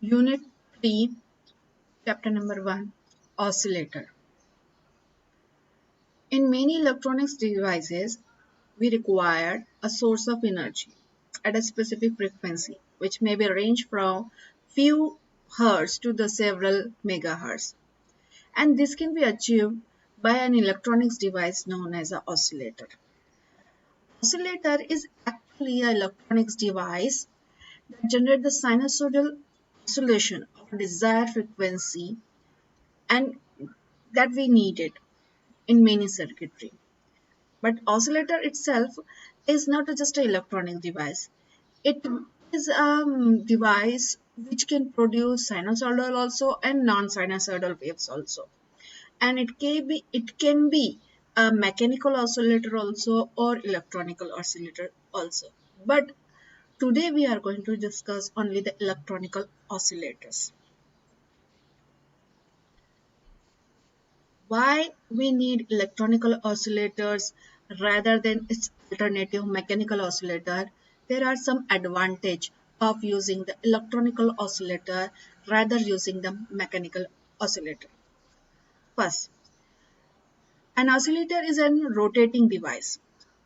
Unit 3, Chapter number 1, Oscillator. In many electronics devices, we require a source of energy at a specific frequency, which may be ranged from few hertz to the several megahertz. And this can be achieved by an electronics device known as an oscillator. Oscillator is actually an electronics device that generates the sinusoidal oscillation of a desired frequency and that we needed in many circuitry. But oscillator itself is not just an electronic device. It is a device which can produce sinusoidal also and non-sinusoidal waves also. And it can be a mechanical oscillator also or electronical oscillator also. But today we are going to discuss only the electronical oscillators. Why we need electronical oscillators rather than its alternative mechanical oscillator? There are some advantage of using the electronical oscillator rather using the mechanical oscillator. First, an oscillator is a rotating device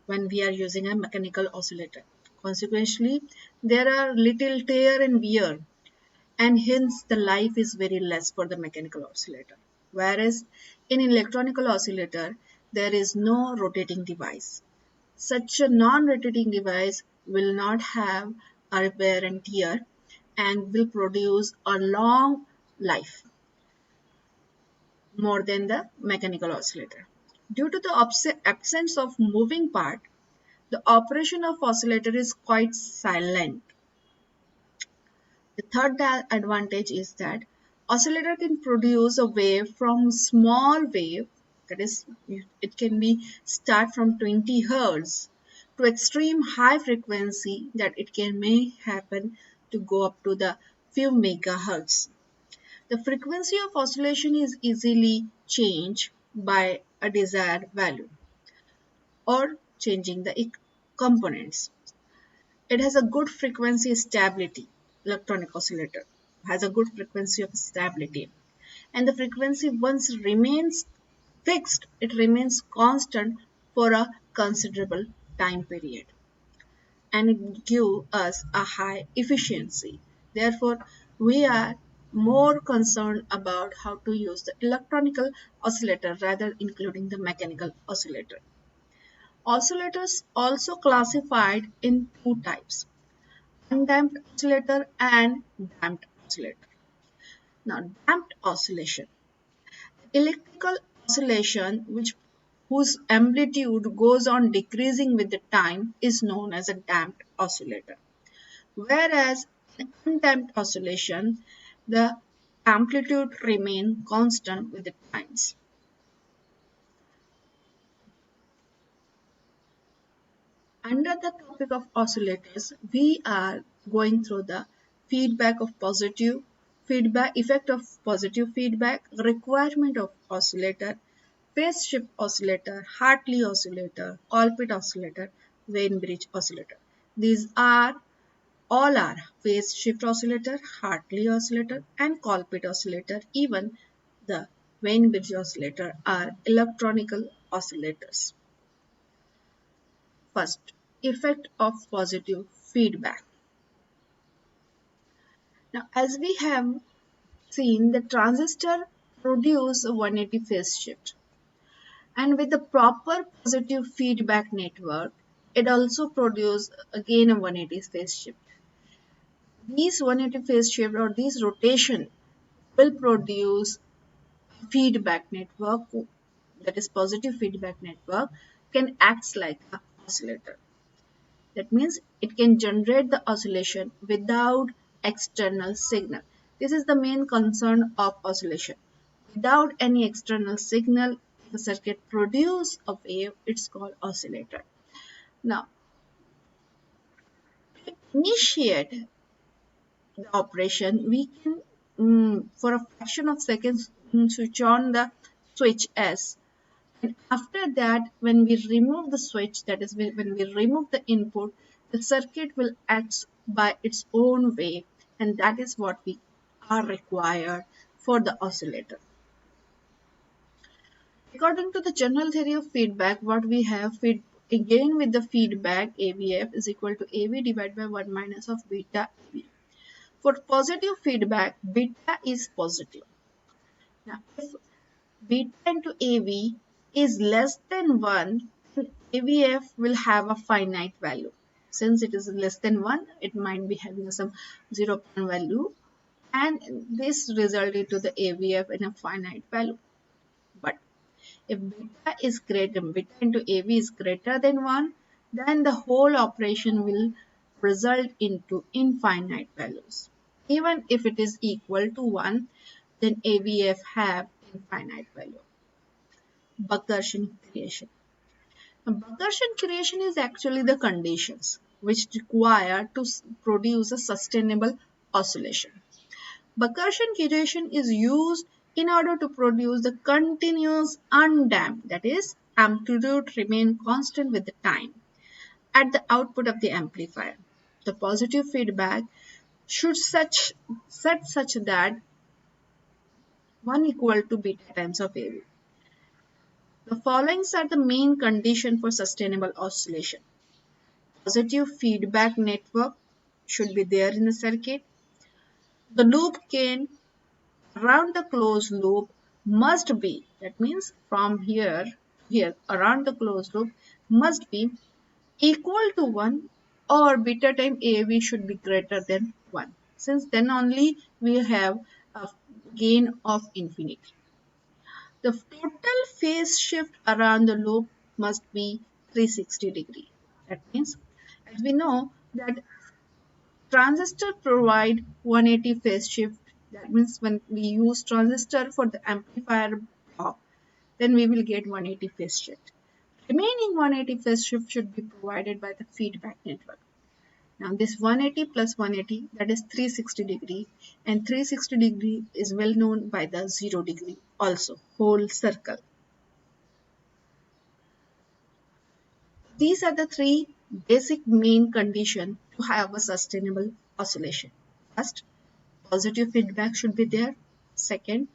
when we are using a mechanical oscillator. Consequently, there are little tear and wear, and hence the life is very less for the mechanical oscillator. Whereas in electronical oscillator, there is no rotating device. Such a non-rotating device will not have a wear and tear and will produce a long life more than the mechanical oscillator. Due to the absence of moving part, the operation of oscillator is quite silent. The third advantage is that oscillator can produce a wave from small wave, that is, it can be start from 20 hertz to extreme high frequency that it can may happen to go up to the few megahertz. The frequency of oscillation is easily changed by a desired value or changing the components. It has a good frequency stability. Electronic oscillator has a good frequency of stability. And the frequency once remains fixed, it remains constant for a considerable time period. And it gives us a high efficiency. Therefore, we are more concerned about how to use the electronical oscillator rather including the mechanical oscillator. Oscillators also classified in two types: undamped oscillator and damped oscillator. Now, damped oscillation. Electrical oscillation whose amplitude goes on decreasing with the time is known as a damped oscillator. Whereas in undamped oscillation, the amplitude remains constant with the times. Under the topic of oscillators, we are going through the feedback of positive feedback, effect of positive feedback, requirement of oscillator, phase shift oscillator, Hartley Oscillator, Colpitt Oscillator, Wien Bridge Oscillator. These are all are phase shift oscillator, Hartley Oscillator, and Colpitt Oscillator. Even the Wien Bridge Oscillator are electronical oscillators. First, effect of positive feedback. Now, as we have seen, the transistor produce a 180 phase shift, and with the proper positive feedback network, it also produces again a 180 phase shift. These 180 phase shift or these rotation will produce feedback network, that is positive feedback network, can act like an oscillator. That means it can generate the oscillation without external signal. This is the main concern of oscillation. Without any external signal, if a circuit produces a wave, it's called oscillator. Now, to initiate the operation, we can, for a fraction of seconds, switch on the switch S. And after that, when we remove the switch, that is when we remove the input, the circuit will act by its own way, and that is what we are required for the oscillator. According to the general theory of feedback, what we have again with the feedback AVF is equal to AV divided by 1 minus of beta AV. For positive feedback, beta is positive. Now, if beta into AV is less than 1, then AVF will have a finite value. Since it is less than 1, it might be having some 0 value, and this resulted to the AVF in a finite value. But if beta into AV is greater than 1, then the whole operation will result into infinite values. Even if it is equal to 1, then AVF have infinite value. Buck-Gurschen creation. Now, Buck-Gurschen creation is actually the conditions which require to produce a sustainable oscillation. Buck-Gurschen creation is used in order to produce the continuous undamped, that is, amplitude remain constant with the time at the output of the amplifier. The positive feedback should set such that 1 equal to beta times of AV. The following are the main conditions for sustainable oscillation. Positive feedback network should be there in the circuit. The loop gain around the closed loop must be, that means from here around the closed loop must be equal to 1 or beta time AV should be greater than 1. Since then only we have a gain of infinity. The total phase shift around the loop must be 360 degree. That means, as we know that transistor provide 180 phase shift. That means when we use transistor for the amplifier block, then we will get 180 phase shift. Remaining 180 phase shift should be provided by the feedback network. Now this 180 plus 180, that is 360 degree, and 360 degree is well known by the 0 degree also, whole circle. These are the three basic main conditions to have a sustainable oscillation. First, positive feedback should be there. Second,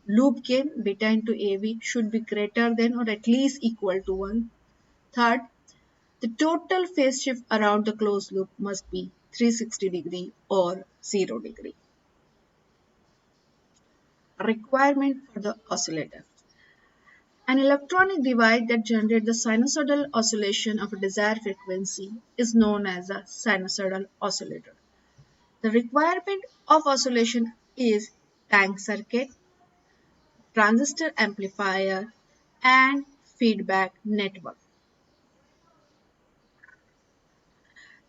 loop gain beta into AV should be greater than or at least equal to 1. Third, the total phase shift around the closed loop must be 360 degree or 0 degree. Requirement for the oscillator. An electronic device that generates the sinusoidal oscillation of a desired frequency is known as a sinusoidal oscillator. The requirement of oscillation is tank circuit, transistor amplifier, and feedback network.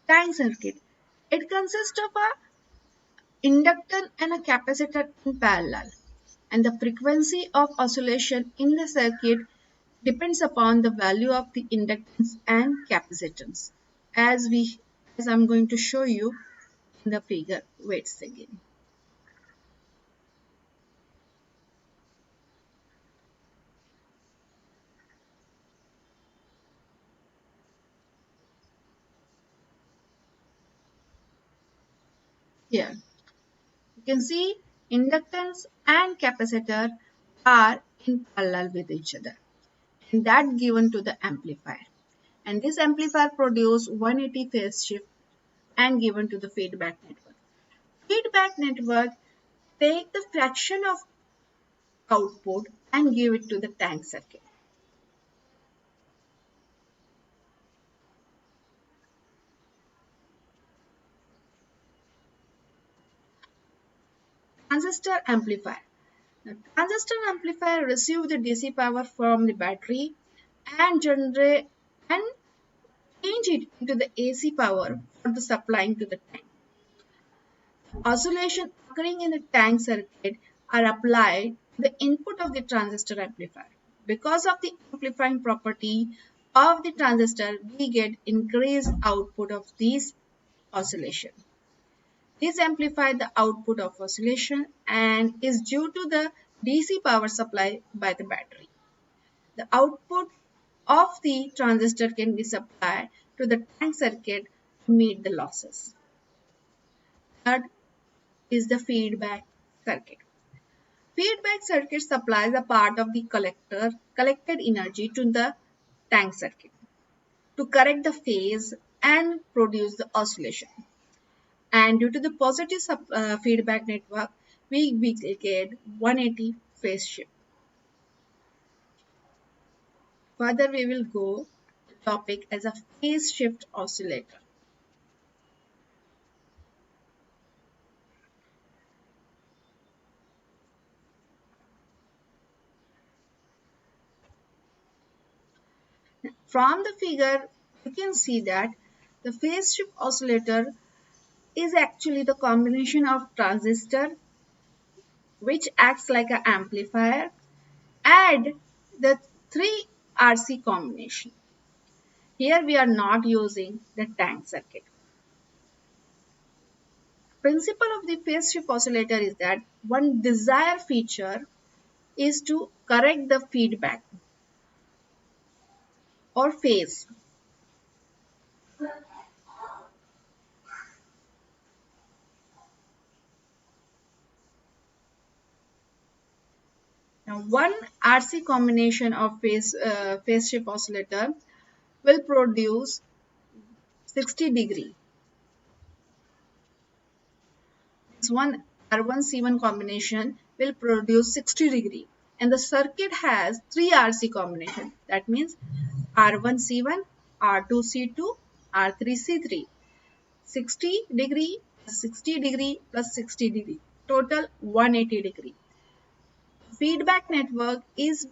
Tank circuit. It consists of a inductor and a capacitor in parallel, and the frequency of oscillation in the circuit depends upon the value of the inductance and capacitance. As I'm going to show you in the figure. Wait a second. Here you can see inductance and capacitor are in parallel with each other, and that given to the amplifier, and this amplifier produce 180 phase shift and given to the feedback network. Feedback network take the fraction of output and give it to the tank circuit. Transistor amplifier. The transistor amplifier receives the DC power from the battery and generate and change it into the AC power for the supplying to the tank. Oscillation occurring in the tank circuit are applied to the input of the transistor amplifier. Because of the amplifying property of the transistor, we get increased output of these oscillation. This amplifies the output of oscillation and is due to the DC power supply by the battery. The output of the transistor can be supplied to the tank circuit to meet the losses. Third is the feedback circuit. Feedback circuit supplies a part of the collected energy to the tank circuit to correct the phase and produce the oscillation. And due to the positive feedback network, we get 180 phase shift. Further, we will go the topic as a phase shift oscillator. From the figure, you can see that the phase shift oscillator is actually the combination of transistor which acts like an amplifier and the three RC combination. Here we are not using the tank circuit. Principle of the phase shift oscillator is that one desired feature is to correct the feedback or phase. Now, one RC combination of phase shift oscillator will produce 60 degree. This one R1C1 combination will produce 60 degree, and the circuit has three RC combination. That means R1C1, R2C2, R3C3. 60 degree plus 60 degree plus 60 degree. Total 180 degree. Feedback network is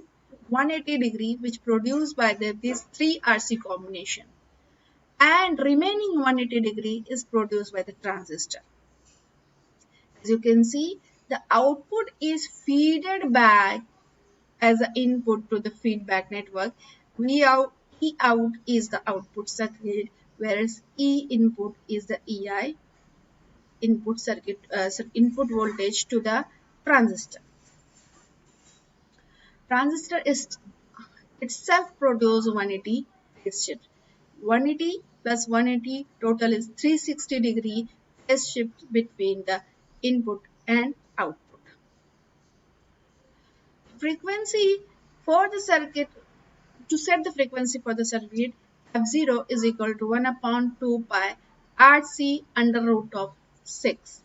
180 degree which produced by these three RC combination, and remaining 180 degree is produced by the transistor. As you can see, the output is feeded back as an input to the feedback network. E out is the output circuit, whereas E input is the EI input circuit input voltage to the transistor. Transistor is itself produce 180 phase shift. 180 plus 180 total is 360 degree phase shift between the input and output. Frequency for the circuit, to set the frequency for the circuit, F0 is equal to 1 upon 2 pi RC under root of 6.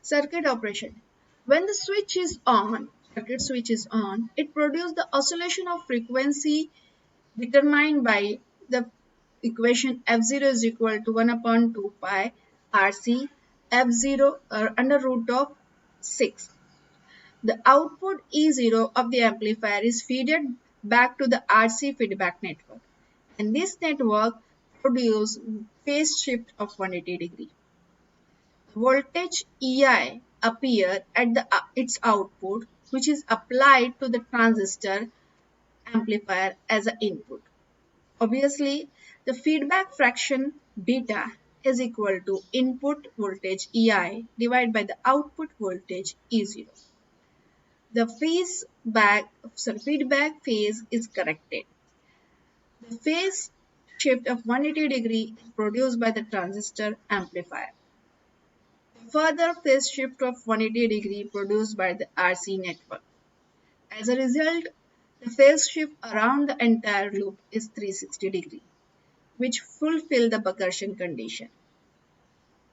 Circuit operation. When the switch is on, circuit switch is on, it produces the oscillation of frequency determined by the equation F0 is equal to 1 upon 2 pi RC F0 under root of 6. The output E0 of the amplifier is fed back to the RC feedback network, and this network produces phase shift of 180 degree. Voltage EI appear at its output, which is applied to the transistor amplifier as an input. Obviously, the feedback fraction beta is equal to input voltage EI divided by the output voltage E0. The feedback phase is corrected. The phase shift of 180 degree is produced by the transistor amplifier. Further phase shift of 180 degree produced by the RC network. As a result, the phase shift around the entire loop is 360 degree, which fulfill the Backersian condition.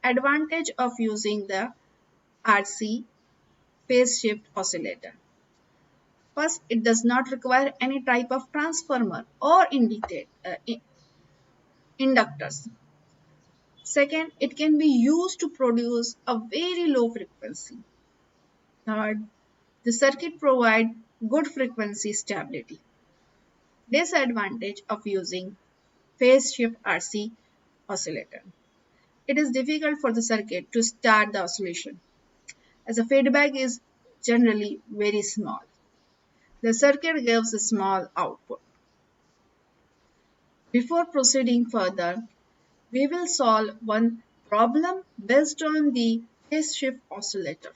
Advantage of using the RC phase shift oscillator. First, it does not require any type of transformer or inductors. Second, it can be used to produce a very low frequency. Third, the circuit provides good frequency stability. Disadvantage of using phase shift RC oscillator. It is difficult for the circuit to start the oscillation, as the feedback is generally very small. The circuit gives a small output. Before proceeding further, we will solve one problem based on the phase shift oscillator.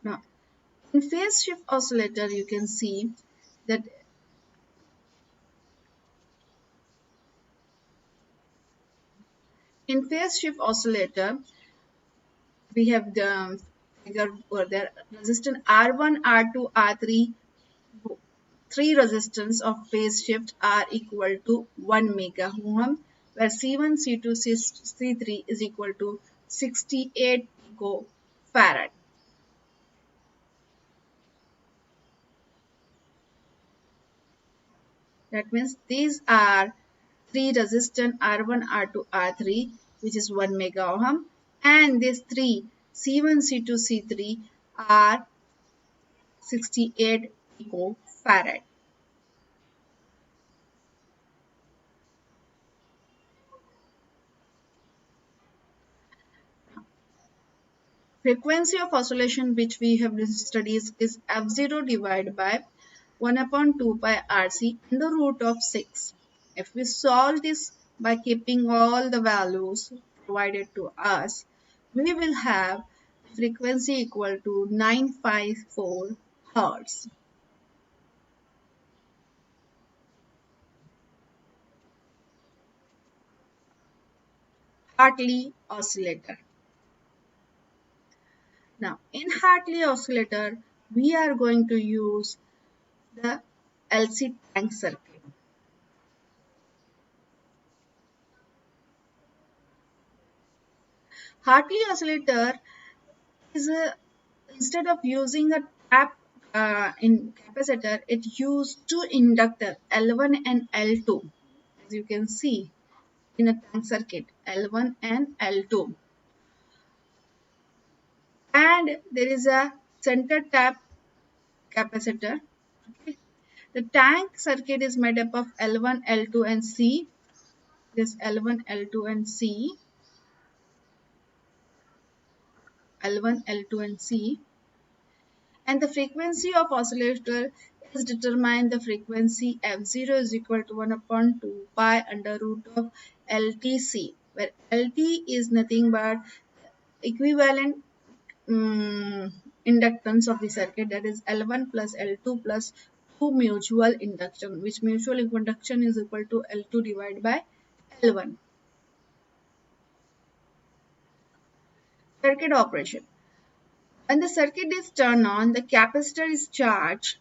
Now, in phase shift oscillator, you can see that in phase shift oscillator, we have the figure where the resistance R1, R2, R3, three resistance of phase shift are equal to 1 mega ohm, where C1, C2, C3 is equal to 68 picofarad. That means these are three resistance R1, R2, R3, which is 1 mega ohm, and these three C1, C2, C3 are 68 picofarad. Frequency of oscillation which we have studied is f0 divided by 1 upon 2 pi RC under root of 6. If we solve this by keeping all the values provided to us, we will have frequency equal to 954 Hertz. Hartley Oscillator. Now, in Hartley Oscillator, we are going to use the LC tank circuit. Hartley Oscillator is instead of using a tap in capacitor, it used two inductor L1 and L2. As you can see in a tank circuit, L1 and L2. And there is a center tap capacitor. Okay. The tank circuit is made up of L1, L2 and C. This L1, L2 and C. L1, L2 and C. And the frequency of oscillator is determined the frequency f0 is equal to 1 upon 2 pi under root of LTC, where LT is nothing but equivalent inductance of the circuit, that is L1 plus L2 plus 2 mutual induction, which mutual induction is equal to L2 divided by L1. Circuit operation. When the circuit is turned on, the capacitor is charged.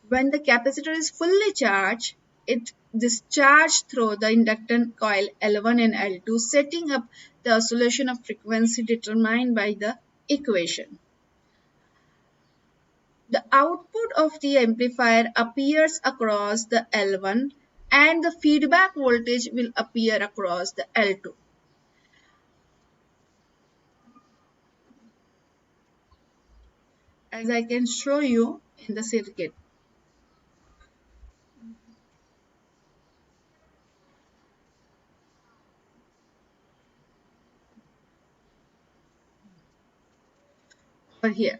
When the capacitor is fully charged, it discharges through the inductance coil L1 and L2, setting up the oscillation of frequency determined by the equation. The output of the amplifier appears across the L1 and the feedback voltage will appear across the L2. As I can show you in the circuit. Over here.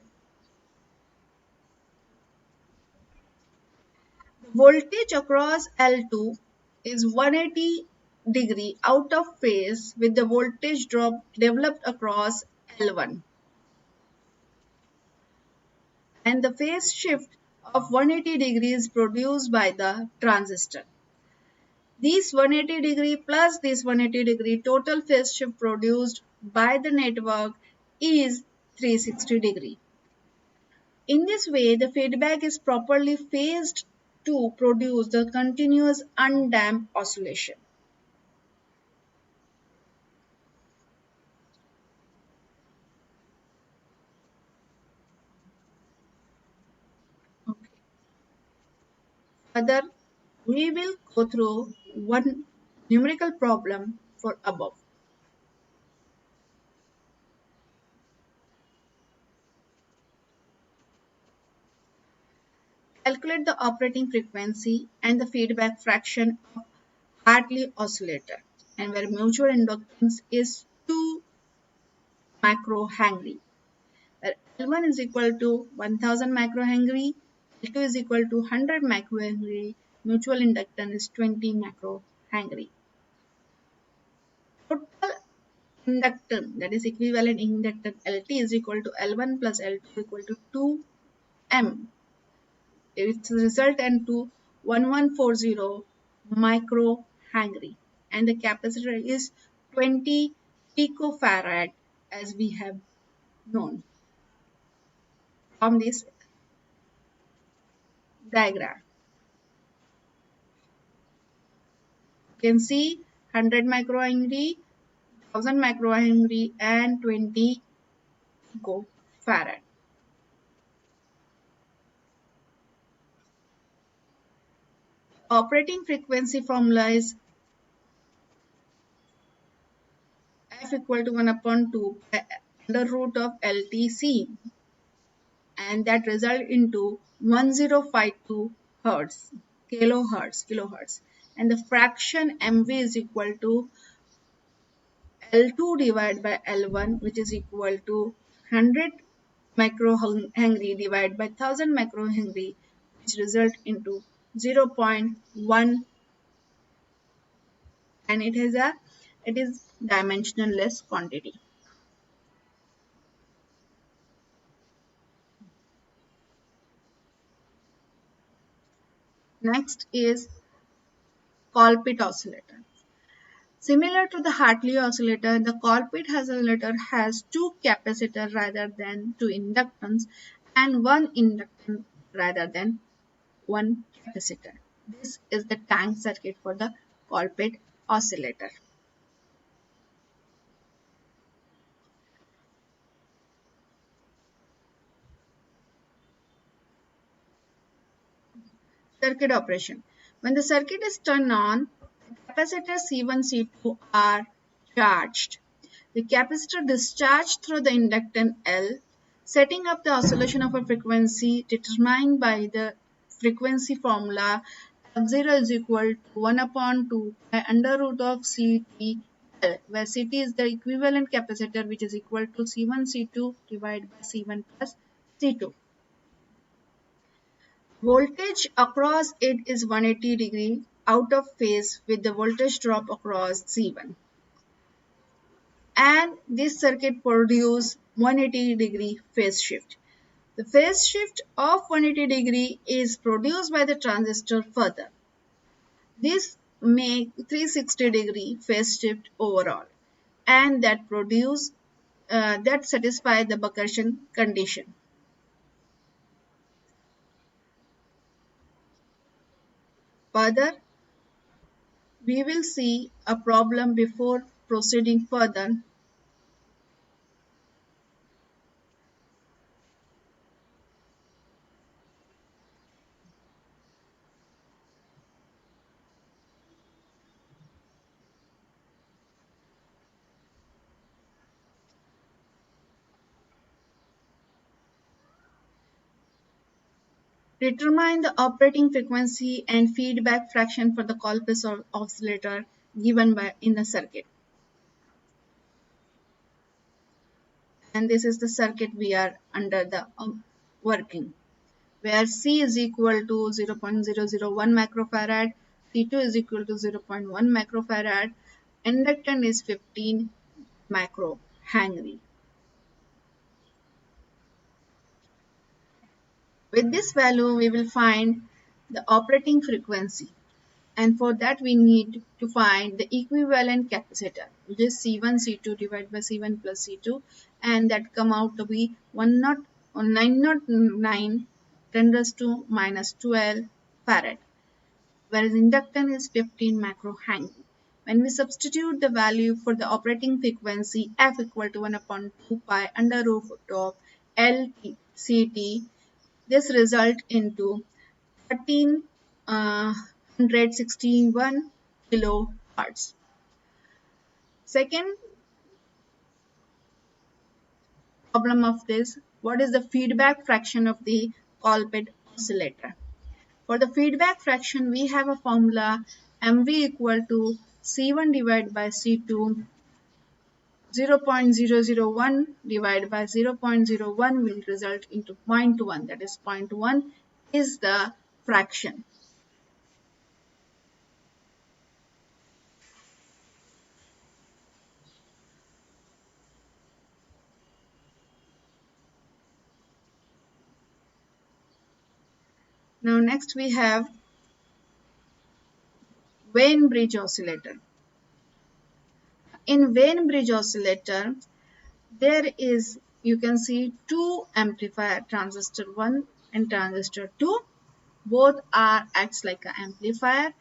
The voltage across L2 is 180 degree out of phase with the voltage drop developed across L1. And the phase shift of 180 degrees produced by the transistor. These 180 degree plus this 180 degree total phase shift produced by the network is 360 degree. In this way, the feedback is properly phased to produce the continuous undamped oscillation. Okay. Further, we will go through one numerical problem for above. Calculate the operating frequency and the feedback fraction of Hartley oscillator, and where mutual inductance is 2 microhenry. Where L1 is equal to 1000 microhenry, L2 is equal to 100 microhenry, mutual inductance is 20 microhenry. Total inductance, that is equivalent inductance LT is equal to L1 plus L2 equal to 2M. Its result into 1140 microhenry, and the capacitor is 20 picofarad, as we have known from this diagram. You can see 100 microhenry, 1000 microhenry, and 20 picofarad. Operating frequency formula is F equal to 1 upon 2 under root of LTC, and that result into 1052 hertz, kilohertz, and the fraction MV is equal to L2 divided by L1, which is equal to 100 microhenry divided by 1000 microhenry, which result into 0.1, and it is dimensionless quantity. Next is Colpitt oscillator. Similar to the Hartley oscillator, the Colpitt oscillator has two capacitors rather than two inductance, and one inductance rather than one capacitor. This is the tank circuit for the Colpitt oscillator. Circuit operation. When the circuit is turned on, the capacitors C1, C2 are charged. The capacitor discharged through the inductance L, setting up the oscillation of a frequency determined by the frequency formula F0 is equal to 1 upon 2 by under root of Ct L, where Ct is the equivalent capacitor, which is equal to C1 C2 divided by C1 plus C2. Voltage across it is 180 degree out of phase with the voltage drop across C1. And this circuit produces 180 degree phase shift. The phase shift of 180 degree is produced by the transistor further. This makes 360 degree phase shift overall, and that satisfy the Backerson condition. Further, we will see a problem before proceeding further. Determine the operating frequency and feedback fraction for the Colpitt oscillator given in the circuit. And this is the circuit we are under the working, where C is equal to 0.001 microfarad, C2 is equal to 0.1 microfarad, inductance is 15 microhenry. With this value, we will find the operating frequency, and for that we need to find the equivalent capacitor, which is C1 C2 divided by C1 plus C2, and that come out to be 909 10 raised to minus 12 farad, whereas inductance is 15 microhenry. When we substitute the value for the operating frequency F equal to 1 upon 2 pi under root of LCT, this result into 1361 kilohertz. Second problem of this, what is the feedback fraction of the Colpitt oscillator? For the feedback fraction, we have a formula MV equal to C1 divided by C2, 0.001 divided by 0.01 will result into 0.1, that is 0.1 is the fraction. Now next we have Wien bridge oscillator. In Wien bridge oscillator, there is, you can see, two amplifier, transistor 1 and transistor 2. Both are acts like an amplifier,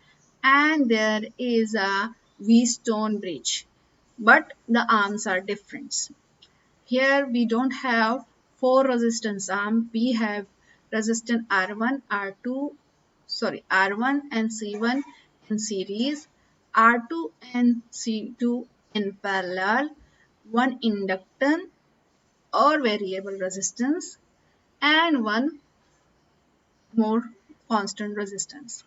and there is a V-stone bridge, but the arms are different. Here we don't have four resistance arm, we have resistant R1, R1 and C1 in series, R2 and C2 in parallel, one inductance or variable resistance, and one more constant resistance.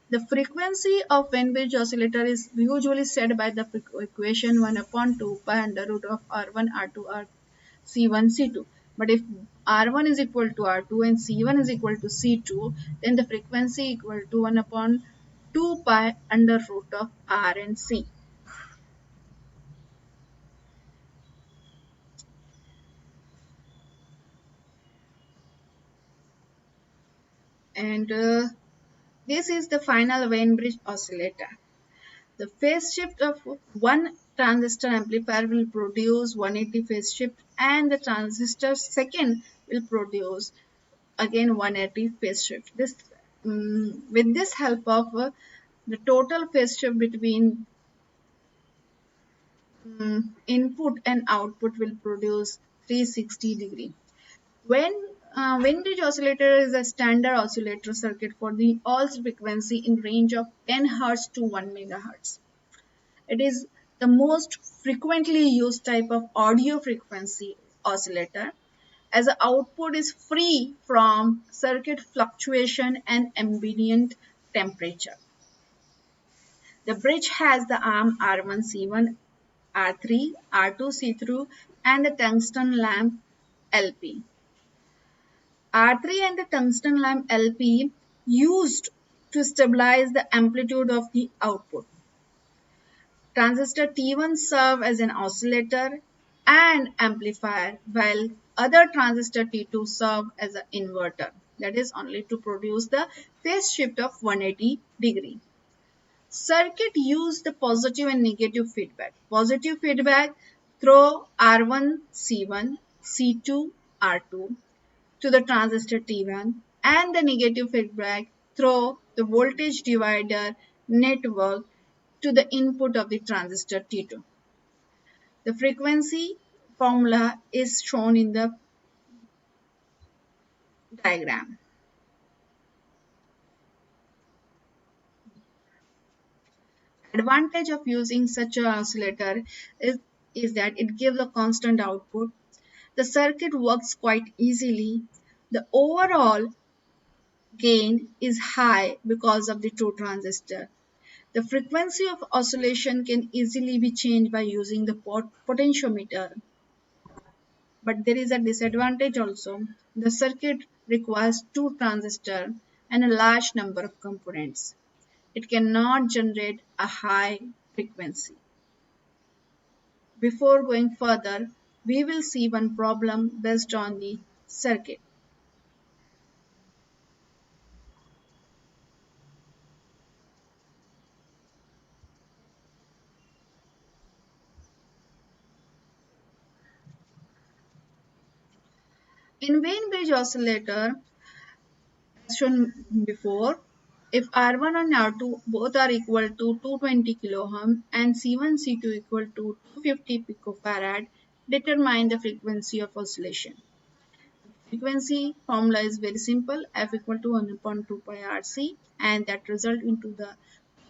The frequency of Wien-Bridge oscillator is usually set by the equation 1 upon 2 pi under root of R1, R2, C1, C2. But if R1 is equal to R2 and C1 is equal to C2, then the frequency equal to 1 upon 2 pi under root of R and C. And this is the final Wien-Bridge oscillator. The phase shift of one transistor amplifier will produce 180 phase shift, and the transistor second will produce again 180 phase shift. With this help of the total phase shift between input and output will produce 360 degree. When bridge oscillator is a standard oscillator circuit for the all frequency in range of 10 Hz to 1 MHz. It is the most frequently used type of audio frequency oscillator, as the output is free from circuit fluctuation and ambient temperature. The bridge has the arm R1, C1, R3, R2, C3, and the tungsten lamp LP. R3 and the tungsten lamp LP used to stabilize the amplitude of the output. Transistor T1 serve as an oscillator and amplifier, while other transistor T2 serve as an inverter. That is only to produce the phase shift of 180 degree. Circuit use the positive and negative feedback. Positive feedback through R1, C1, C2, R2 to the transistor T1, and the negative feedback through the voltage divider network to the input of the transistor T2. The frequency formula is shown in the diagram. Advantage of using such an oscillator is that it gives a constant output. The circuit works quite easily. The overall gain is high because of the two transistors. The frequency of oscillation can easily be changed by using the potentiometer. But there is a disadvantage also. The circuit requires two transistors and a large number of components. It cannot generate a high frequency. Before going further, we will see one problem based on the circuit. In Wien bridge oscillator, as shown before, if R1 and R2 both are equal to 220 kΩ and C1 C2 equal to 250 picofarad, determine the frequency of oscillation. Frequency formula is very simple, F equal to 1 upon 2 pi RC, and that result into the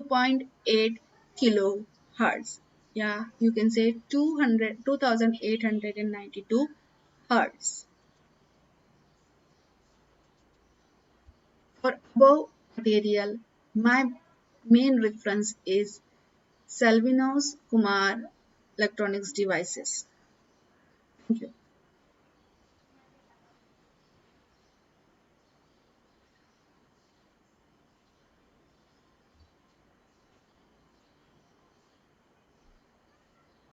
2.8 kilohertz. Yeah, you can say 2892 hertz. For above material, my main reference is Salvinos Kumar Electronics Devices. Thank you.